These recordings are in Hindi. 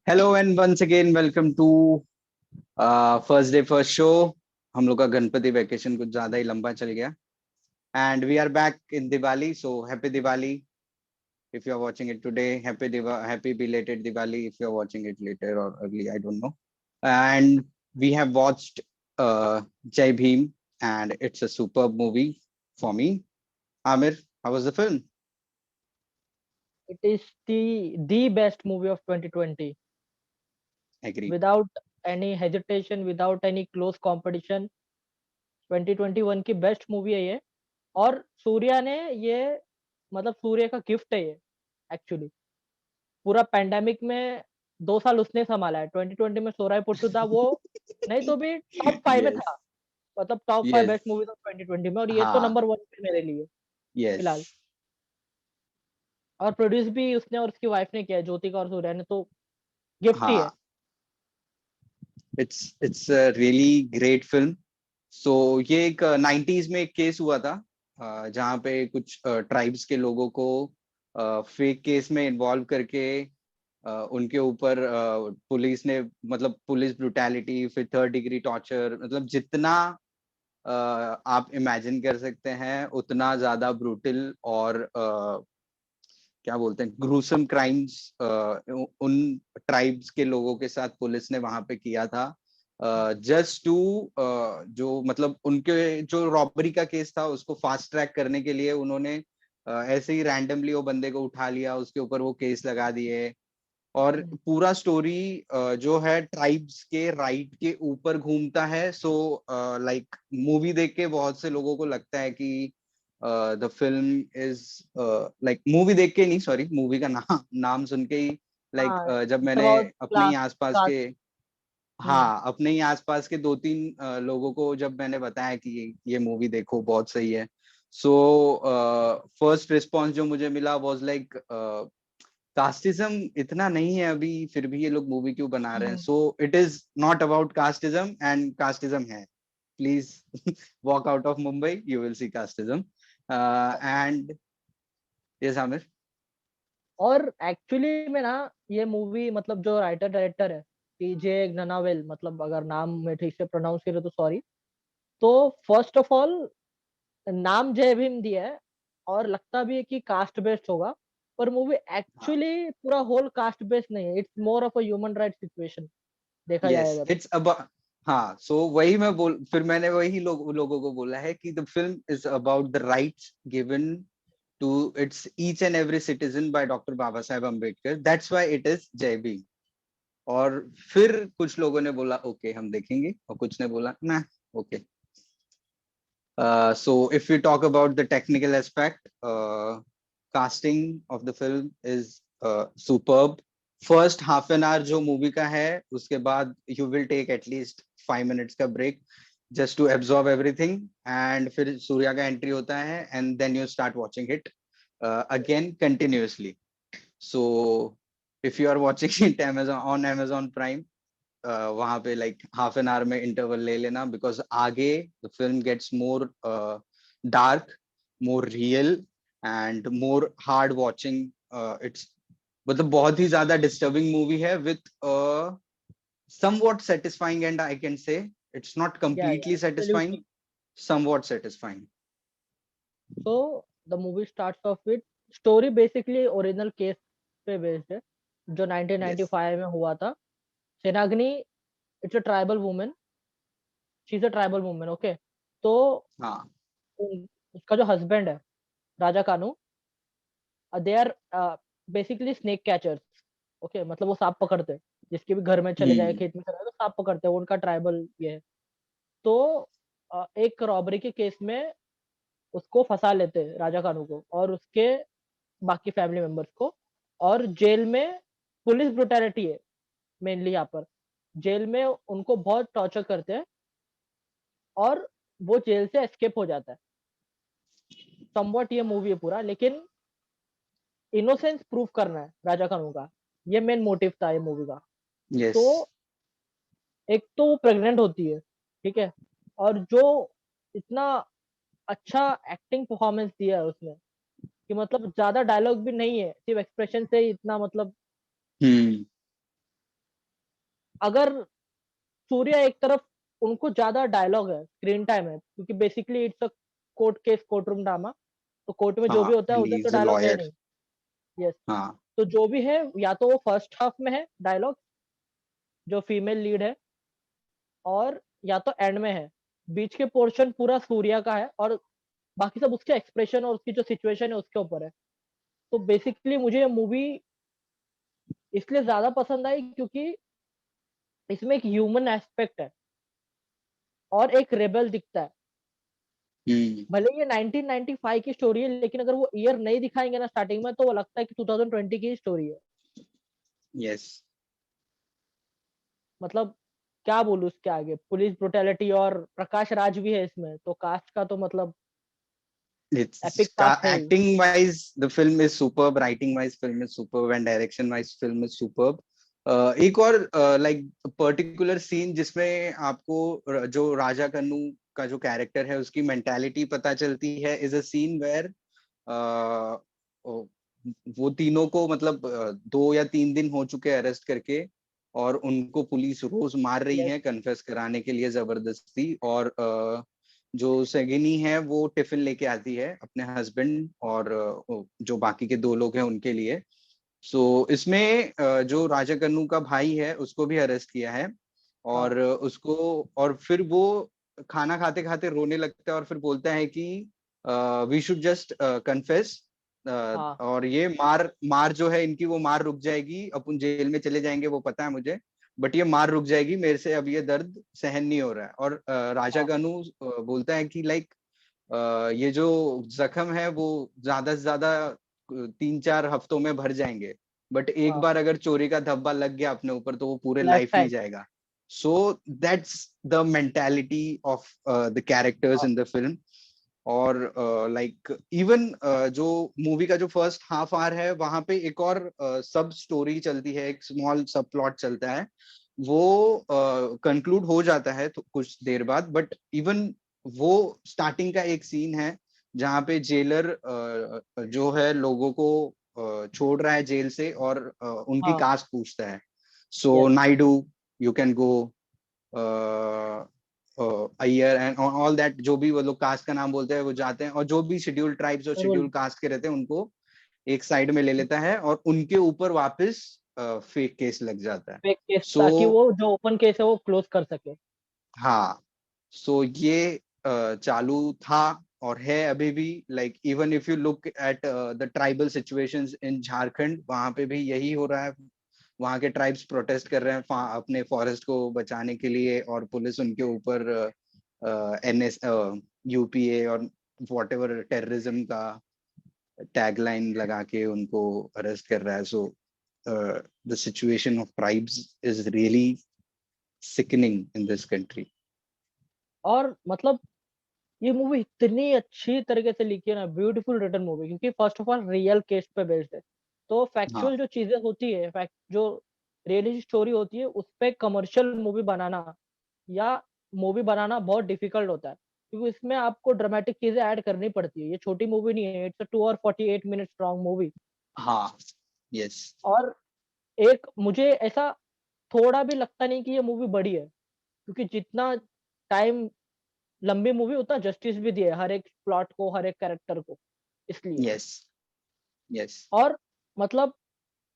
Hello and once again welcome to first day first show. हम लोग का गणपति वेकेशन कुछ ज्यादा ही लंबा चल गया and we are back in Diwali, so happy Diwali if you are watching it today. Happy belated Diwali if you are watching it later or early, I don't know. And we have watched Jai Bhim, and it's a superb movie for me. Amir, how was the film? It is the best movie of 2020 Agree. without any hesitation, without any close competition. 2021 की बेस्ट मूवी है ये। और सूर्या ने ये मतलब सूर्य का गिफ्ट है ये एक्चुअली। पूरा पैंडेमिक में 2 साल उसने संभाला है। 2020 में सोराय पुट्टू था वो, नहीं तो भी टॉप 5 में Yes. था। मतलब top 5 Yes. Best movies of 2020 में, और ये तो हाँ. नंबर 1 पे मेरे लिए फिलहाल। Yes. और प्रोड्यूस भी उसने और उसकी वाइफ ने किया है, ज्योतिका और सूर्या ने, तो गिफ्ट ही है। हाँ. It's a really great film. So ये एक 90s में एक केस हुआ था, जहाँ पे कुछ ट्राइब्स के लोगों को फेक केस में इन्वॉल्व करके उनके ऊपर पुलिस ने, मतलब पुलिस ब्रुटैलिटी, फिर थर्ड डिग्री टॉर्चर, मतलब जितना आप इमेजिन कर सकते हैं उतना ज्यादा ब्रूटल और क्या बोलते हैं, ग्रूसम क्राइम्स उन ट्राइब्स के लोगों के साथ पुलिस ने वहां पे किया था। जस्ट टू जो मतलब उनके जो रॉबरी का केस था उसको फास्ट ट्रैक करने के लिए उन्होंने ऐसे ही रैंडमली वो बंदे को उठा लिया, उसके ऊपर वो केस लगा दिए। और पूरा स्टोरी जो है ट्राइब्स के राइट के ऊपर घूमता है। सो लाइक मूवी देख के बहुत से लोगों को लगता है कि the film is like, movie देख के नहीं, सॉरी, मूवी का नाम सुन के ही लाइक हाँ, जब इट्स मैंने अबाउट अपने ही क्लास आसपास क्लास। के, हाँ, अपने ही आसपास के दो तीन लोगों को जब मैंने बताया कि ये मूवी देखो बहुत सही है, सो फर्स्ट रिस्पॉन्स जो मुझे मिला वाज लाइक, कास्टिज्म इतना नहीं है अभी, फिर भी ये लोग मूवी क्यों बना रहे हैं। So it is not about casteism, and casteism है, please walk out of Mumbai, you will see casteism. And yes Aamir. और एक्चुअली में ना, ये मूवी मतलब जो राइटर डायरेक्टर है टीजे ग्ननावेल, मतलब अगर नाम में ठीक से प्रोनाउंस करे तो सॉरी। तो फर्स्ट ऑफ ऑल नाम जय भीम दिया है, और लगता भी है कि कास्ट बेस्ड होगा, पर मूवी हाँ. एक्चुअली पूरा होल कास्ट बेस्ड नहीं है। It's more of a human right situation देखा यस, जाए अगर तो। इट्स अबाउट, हाँ, सो वही मैं बोल, फिर मैंने वही लोगों को बोला है कि the film is about the rights given to its each and every citizen by Dr. Baba Saheb Ambedkar. That's why it is Jai Bhim. और फिर कुछ लोगों ने बोला ओके हम देखेंगे, और कुछ ने बोला ना, okay. So if we talk about the technical aspect, casting of the film is superb. First half an hour जो मूवी का है, उसके बाद you will take at least 5 minutes का break just to absorb everything, and फिर सूर्या का एंट्री होता है, and then you start watching it again continuously. So if you are watching it Amazon Prime, वहां पे लाइक हाफ एन आवर में इंटरवल ले लेना, बिकॉज आगे the film gets more dark, more real, and more hard watching. It's मतलब बहुत ही ज्यादा डिस्टर्बिंग मूवी है, with somewhat satisfying, and I can say it's not या completely satisfying, absolutely. somewhat satisfying. So the movie starts off with story basically original case पे बेस्ड है, जो Yes. 1995 में हुआ था। Sengeni, it's a tribal women, she is a tribal women, okay. तो हाँ. उसका जो हस्बैंड है Raja Kannu, they are basically snake catchers, okay. मतलब वो सांप पकड़ते हैं, जिसके भी घर में चले जाए, हम्म. खेत में चले जाए तो सांप पकड़ते हैं, वो उनका ट्राइबल ये है। तो एक रॉबरी के केस में उसको फंसा लेते हैं राजा कानू को और उसके बाकी फैमिली मेंबर्स को, और जेल में पुलिस ब्रुटैलिटी है मेनली यहाँ पर। जेल में उनको बहुत टॉर्चर करते हैं, और वो जेल से एस्केप हो जाता है। समवट ये मूवी है पूरा, लेकिन इनोसेंस प्रूव करना है राजा कानू का, ये मेन मोटिव था ये मूवी का। तो Yes. एक तो वो प्रेग्नेंट होती है, ठीक है, और जो इतना अच्छा एक्टिंग परफॉर्मेंस दिया है उसने, कि मतलब ज्यादा डायलॉग भी नहीं है, सिर्फ एक्सप्रेशन से ही इतना मतलब हम्म. अगर सूर्या एक तरफ उनको ज्यादा डायलॉग है, स्क्रीन टाइम है, क्योंकि basically it's a court case, court room drama, तो कोर्ट में जो भी हाँ, होता है एंड उधर ही तो इज अ डायलॉग है लॉयर। नहीं। यस। हाँ। तो जो भी है, या तो वो फर्स्ट हाफ में है डायलॉग, जो फीमेल लीड है, और या तो एंड में है। बीच के पोर्शन पूरा सूर्या का है, और बाकी सब उसके एक्सप्रेशन और उसकी जो सिचुएशन है उसके ऊपर है। तो बेसिकली मुझे ये मूवी इसलिए ज्यादा पसंद आई क्योंकि इसमें एक ह्यूमन एस्पेक्ट है और एक रेबल दिखता है। हम्म। भले ये 1995 की स्टोरी है, लेकिन अगर वो ईयर नहीं दिखाएंगे ना स्टार्टिंग में, तो वो लगता है कि 2020 की स्टोरी है। यस। मतलब क्या बोलूं उसके आगे, पुलिस ब्रुटैलिटी, और प्रकाश राज भी है इसमें, तो कास्ट का तो मतलब It's एपिक कास्ट है ही। acting wise, the film is superb. Writing wise, film is superb, and direction wise, film is superb. एक और लाइक पर्टिकुलर सीन जिसमें आपको जो राजा कन्नू का जो कैरेक्टर है उसकी मेंटालिटी पता चलती है, इज अ सीन वेयर वो तीनों को मतलब 2 या 3 दिन हो चुके अरेस्ट करके, और उनको पुलिस रोज मार रही यस। है कन्फेस कराने के लिए जबरदस्ती। और जो सगिनी है वो टिफिन लेके आती है अपने हस्बैंड और जो बाकी के 2 लोग हैं उनके लिए। सो इसमें जो राजा कन्नू का भाई है उसको भी अरेस्ट किया है, हाँ। और उसको, और फिर वो खाना खाते खाते रोने लगता है और फिर बोलता है कि वी शुड जस्ट कन्फेस, हाँ। और ये मार मार जो है इनकी वो मार रुक जाएगी, अपन जेल में चले जाएंगे वो पता है मुझे, बट ये मार रुक जाएगी, मेरे से अब ये दर्द सहन नहीं हो रहा है। और राजा हाँ। कन्नू बोलता है कि लाइक ये जो जख्म है वो ज्यादा से ज्यादा 3-4 हफ्तों में भर जाएंगे, बट एक हाँ। बार अगर चोरी का धब्बा लग गया अपने ऊपर तो वो पूरे लाइफ लाइफ नहीं टाइम। जाएगा। So that's the mentality of the characters हाँ। In the film. और लाइक इवन जो मूवी का जो फर्स्ट हाफ आवर है वहां पे एक और सब स्टोरी चलती है, एक स्मॉल सब प्लॉट चलता है, वो कंक्लूड हो जाता है तो कुछ देर बाद, बट इवन वो स्टार्टिंग का एक सीन है जहाँ पे जेलर जो है लोगों को छोड़ रहा है जेल से, और उनकी हाँ। कास्ट पूछता है। So yes. Naidu, you can go, Iyer and all that, जो भी वो लोग कास्ट का नाम बोलते हैं वो जाते हैं, और जो भी शेड्यूल ट्राइब्स और रोल। शेड्यूल कास्ट के रहते हैं उनको एक साइड में ले लेता है, और उनके ऊपर वापस फेक केस लग जाता है। फेक केस, सो ताकि वो जो ओपन केस है वो क्लोज कर सके। हाँ, सो ये चालू था और है अभी भी। Like even if you look at the tribal situations in Jharkhand, वहां पे भी यही हो रहा है। वहां के ट्राइब्स प्रोटेस्ट कर रहे हैं अपने फॉरेस्ट को बचाने के लिए, और पुलिस उनके ऊपर एनएस यूपीए और वॉट एवर टेररिज्म का टैगलाइन लगा के उनको अरेस्ट कर रहा है। So the situation of tribes is really sickening in this country. और मतलब ये मूवी इतनी अच्छी तरीके से लिखी है ना, ब्यूटीफुल रिटन मूवी, क्योंकि first of all real case पे बेस्ड है। तो हाँ। फैक्चुअल जो चीजें होती है, फैक्ट जो रियलिटी स्टोरी होती है, उस पे कमर्शियल मूवी बनाना या मूवी बनाना बहुत डिफिकल्ट होता है, क्योंकि इसमें आपको ड्रामेटिक चीजें ऐड करनी पड़ती है। ये छोटी मूवी नहीं है, इट्स 2 और 48 मिनट लॉन्ग मूवी। हाँ। यस। और एक मुझे ऐसा थोड़ा भी लगता नहीं कि ये मूवी बड़ी है, क्योंकि जितना टाइम लंबी मूवी उतना जस्टिस भी दिया है हर एक प्लॉट को, हर एक कैरेक्टर को, इसलिए। यस। यस। और मतलब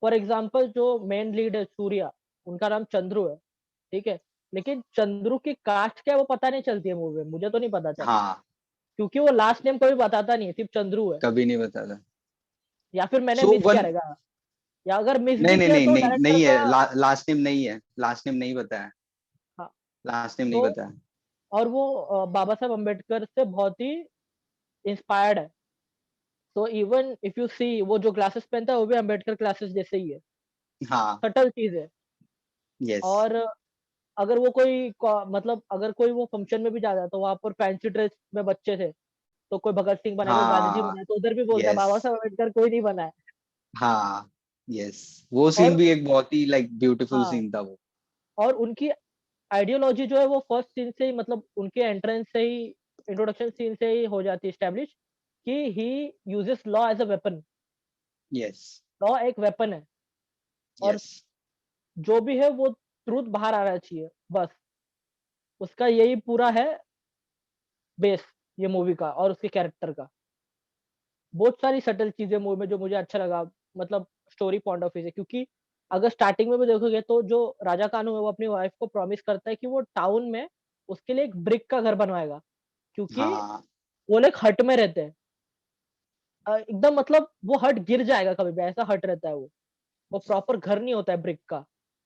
फॉर एग्जांपल जो मेन लीड है सूर्या, उनका नाम चंद्रू है, ठीक है, लेकिन चंद्रू की कास्ट क्या है वो पता नहीं चलती है मूवी में, मुझे तो नहीं पता चला, हाँ, क्योंकि वो लास्ट नेम कभी बताता नहीं है, सिर्फ चंद्रू है। कभी नहीं बताता। या फिर मैंने सो मिस किया वन, रहेगा, या अगर मिस नहीं भी नहीं किया नहीं तो नहीं डायरेक्टर नहीं का। है, लास्ट नेम नहीं है, लास्ट नेम नहीं बताया, हाँ। लास्ट नेम नहीं तो बताया। और वो बाबा साहब अम्बेडकर से बहुत ही इंस्पायर्ड है। तो इवन इफ यू सी, वो जो ग्लासेस पहनता है वो भी अम्बेडकर ग्लासेस जैसे ही है। हाँ। सटल चीज है। यस। और अगर वो कोई मतलब अगर कोई वो फंक्शन में भी जाता है तो वहां पर फैंसी ड्रेस में बच्चे थे, तो कोई भगत सिंह बना, कोई गांधी जी हाँ। बना, तो उधर भी बोलता है यस। बाबा साहब अम्बेडकर कोई नहीं बना है। हाँ। यस, वो सीन और भी एक बहुत ही लाइक ब्यूटीफुल हाँ, सीन था वो। और उनकी आइडियोलॉजी जो है वो फर्स्ट सीन से ही, मतलब उनके एंट्रेंस से ही, इंट्रोडक्शन सीन से ही हो जाती है स्टैब्लिश, कि he uses law as a weapon. Yes. Law एक वेपन है, और यस। जो भी है वो ट्रूथ बाहर आ रहा चाहिए, बस उसका यही पूरा है बेस ये मूवी का और उसके कैरेक्टर का। बहुत सारी सटल चीजें मूवी में जो मुझे अच्छा लगा, मतलब स्टोरी पॉइंट ऑफ व्यू से, क्योंकि अगर स्टार्टिंग में भी देखोगे तो जो राजा कानू है वो अपनी वाइफ को प्रॉमिस करता है कि वो टाउन में उसके लिए एक ब्रिक का घर बनवाएगा, क्योंकि हाँ वो लोग हट में रहते हैं। एकदम मतलब वो हट गिर जाएगा कभी भी, ऐसा हट रहता है वो प्रॉपर घर नहीं होता है ब्रिक का,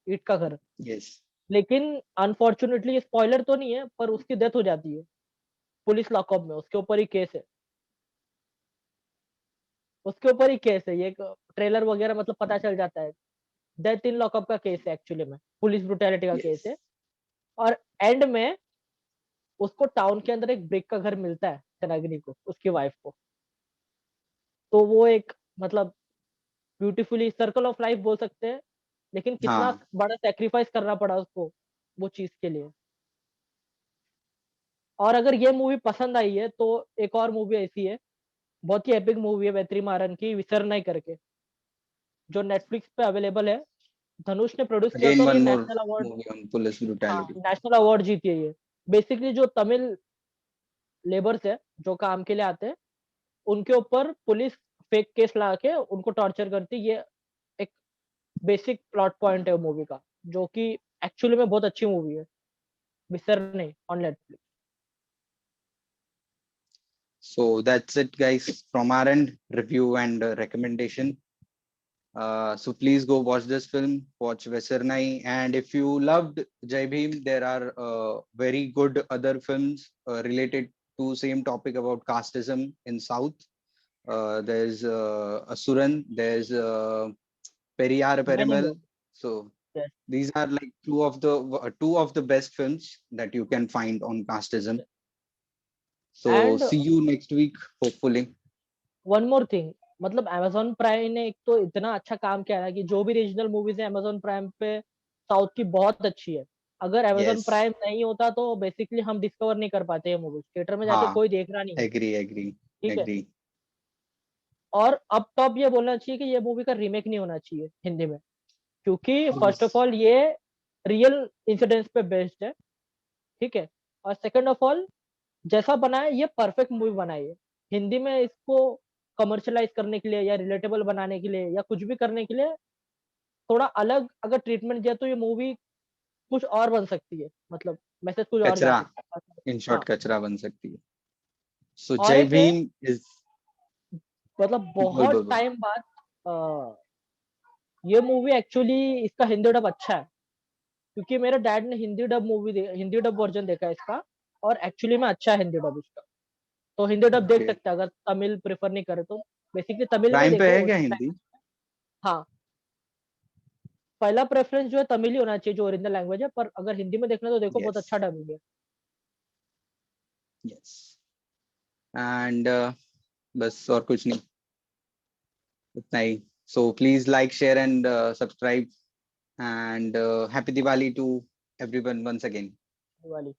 ईंट का घर। यस लेकिन अनफॉर्चुनेटली, स्पॉइलर तो नहीं है, पर उसकी डेथ हो जाती है पुलिस लॉकअप में, उसके ऊपर ही केस है, उसके ऊपर ही केस है। ये ट्रेलर वगैरह मतलब पता चल जाता है। डेथ इन लॉकअप का केस है एक्चुअली में, पुलिस ब्रुटैलिटी का केस यस। है। और एंड में उसको टाउन के अंदर एक ब्रिक का घर मिलता है सेनागिरी को, उसकी वाइफ को। तो वो एक मतलब ब्यूटीफुली सर्कल ऑफ लाइफ बोल सकते हैं, लेकिन कितना हाँ बड़ा सेक्रीफाइस करना पड़ा उसको वो चीज के लिए। और अगर ये मूवी पसंद आई है तो एक और मूवी ऐसी है, बहुत ही एपिक मूवी है वेत्रीमारन की, विसरनाई करके, जो नेटफ्लिक्स पे अवेलेबल है। धनुष ने प्रोड्यूस किया अगेन था और ये one more national award, movie on police हाँ ब्रूटैलिटी। नेशनल अवार्ड जीती है ये। बेसिकली जो तमिल लेबर्स है जो काम के लिए आते हैं, उनके ऊपर पुलिस फेक केस ला के उनको टॉर्चर करती है। ये एक बेसिक प्लॉट पॉइंट है मूवी का, जो कि एक्चुअली में बहुत अच्छी मूवी है, Visaranai on Netflix. So that's it, guys, from our end, review and recommendation. So please go watch this film, watch Vesernai, and if you loved Jai Bhim, there are very good other films related to same topic about casteism in South. There's Asuran, there's Periyar मैंने Perimal. बहुत, So yes, these are like two of the best films that you can find on casteism. So and see you next week, hopefully. One more thing, मतलब अमेजोन प्राइम ने एक तो इतना अच्छा काम किया है कि जो भी रीजनल मूवीज है अमेजोन प्राइम पे साउथ की बहुत अच्छी है। अगर अमेजोन Yes. प्राइम नहीं होता तो बेसिकली हम डिस्कवर नहीं कर पाते हैं मूवीज, थिएटर में जाके हाँ, कोई देख रहा नहीं है। एग्री एग्री ठीक है। एग्री। और अब टॉप ये बोलना चाहिए कि ये मूवी का रीमेक नहीं होना चाहिए हिंदी में, क्योंकि यस। फर्स्ट ऑफ ऑल ये रियल इंसिडेंट्स पे बेस्ड है। ठीक है। और सेकंड ऑफ ऑल, जैसा बना है ये परफेक्ट मूवी बनाई है। हिंदी में इसको कमर्शलाइज करने के लिए या रिलेटेबल बनाने के लिए या कुछ भी करने के लिए थोड़ा अलग अगर ट्रीटमेंट दिया तो ये मूवी कुछ और बन सकती है, मतलब मैसेज कुछ और जा कचरा, सकता है। इन हाँ। शॉर्ट कचरा बन सकती है। सो और जय एक है, भीम इज, मतलब बोल बहुत बोल बोल। टाइम बाद ये मूवी एक्चुअली इसका हिंदी डब अच्छा है, क्योंकि मेरे डैड ने हिंदी डब वर्जन देखा है इसका, और एक्चुअली में अच्छा है हिंदी डब इसका। तो हिंदी डब देख ओके, सकते हैं अगर तमिल प्रेफर नहीं करे तो। बेसिकली तमिल में प्राइम पे देखो है क्या ओरिजिनल हिंदी? लैंग्वेज। हाँ, पहला प्रेफरेंस जो है तमिल ही होना चाहिए जो ओरिजिनल लैंग्वेज है, पर अगर हिंदी में देखना तो देखो बहुत यस अच्छा डबिंग है। यस। एंड बस और कुछ नहीं, उतना ही। So please like share and subscribe, and happy Diwali to everyone once again. वाली